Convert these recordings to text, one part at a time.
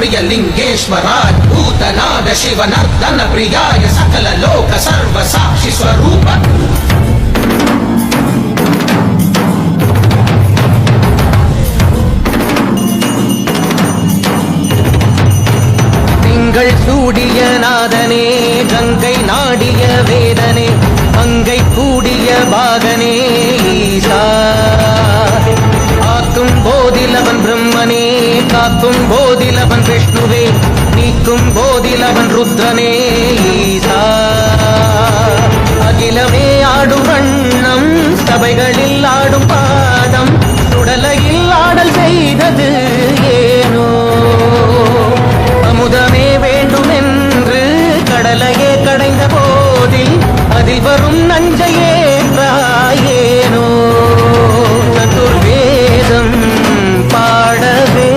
प्रिय लिंगेश्वराय भूतनाद शिव नर्दन प्रियाय सकल लोक सर्व साक्षि स्वरूप சூடிய நாதனே கங்கை நாடிய வேதனே அங்கை கூடிய பாகனே ஈசா ஆக்கும் போதிலவன் பிரம்மனே காக்கும் போதிலவன் விஷ்ணுவே நீக்கும் போதிலவன் ருத்ரனே ஈசா அகிலமே ஆடும் வண்ணம் சபைகளில் ஆடும் பாதம் சுடலையில் ஆடல் செய்தது ஏனோ அமுதமே வேண்டும் என்று கடலையே கடைந்த போதில் அதில் வரும் நஞ்சையே ஏனோ சதுர்வேதம் பாடவே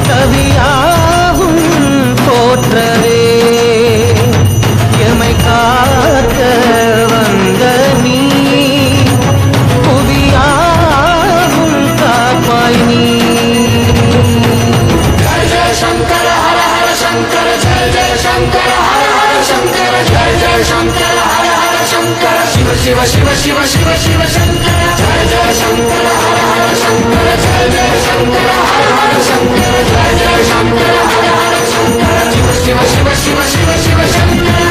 கவியாகும் போற்றவே எமை காக்க வந்த நீ புவியாகும் காப்பாய் நீ शंकर हर हर शंकर जय जय शंकर हर हर शंकर जय जय शंकर हर हर शंकर शिव शिव शिव शिव शिव शिव शंकर जय जय शंकर हर हर शंकर जय जय शंकर हर हर शंकर जय जय शंकर हर हर शंकर शिव शिव शिव शिव शिव शिव शंकर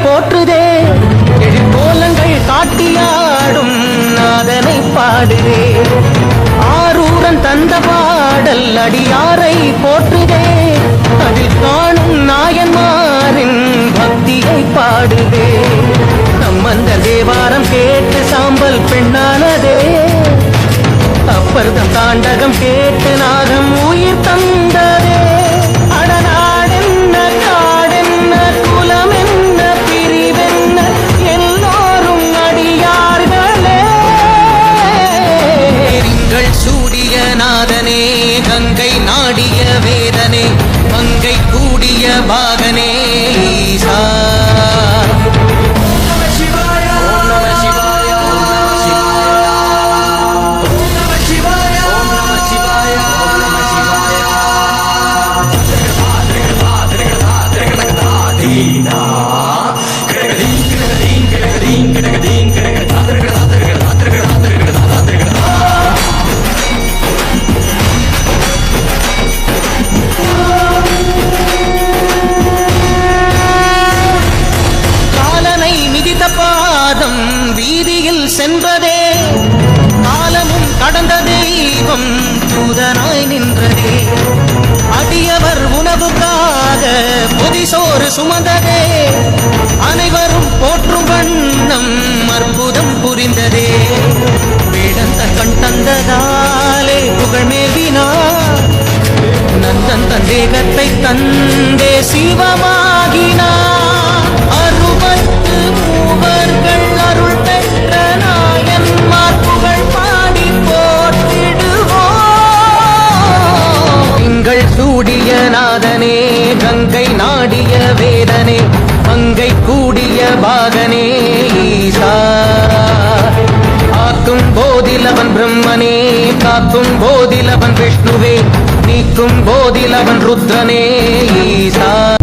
போற்றுதே எழிற்கோலங்கள் காட்டியாடும் நாதனை பாடுதே ஆரூரன் தந்த பாடல் அடியாரை போற்றுதே அதில் காணும் நாயன்மாரின் பக்தியை பாடுதே நம்மந்த தேவாரம் கேட்டு சாம்பல் பெண்ணானதே அப்பர்தம் தாண்டகம் கேட்டு நாகம் உயிர் தந்ததே நாதனே கங்கை நாடிய வேதனே அங்கை கூடிய பாகனே ஈசா வீதியில் சென்றதே காலமும் கடந்த தெய்வம் தூதனாய் நின்றதே அடியவர் உணவுக்காக பொதிசோறு சுமந்ததே அனைவரும் போற்றும் வண்ணம் அற்புதம் புரிந்ததே வேடந்த கண் தந்ததாலே புகழ் மேவினார் நந்தன் தந்தேகத்தை தந்தே சிவமாகினார் அறுபத்து மூவர்கள் அருள் பெற்ற நாயன்மார் புகழ் பாடி போற்றிடுவோம் திங்கள் சூடிய நாதனே கங்கை நாடிய வேதனே அங்கை கூடிய பாகனே ஈசா ஆக்கும் போதிலவன் பிரம்மனே காக்கும் போதிலவன் விஷ்ணுவே நீக்கும் போதிலவன் ருத்ரனே ஈசா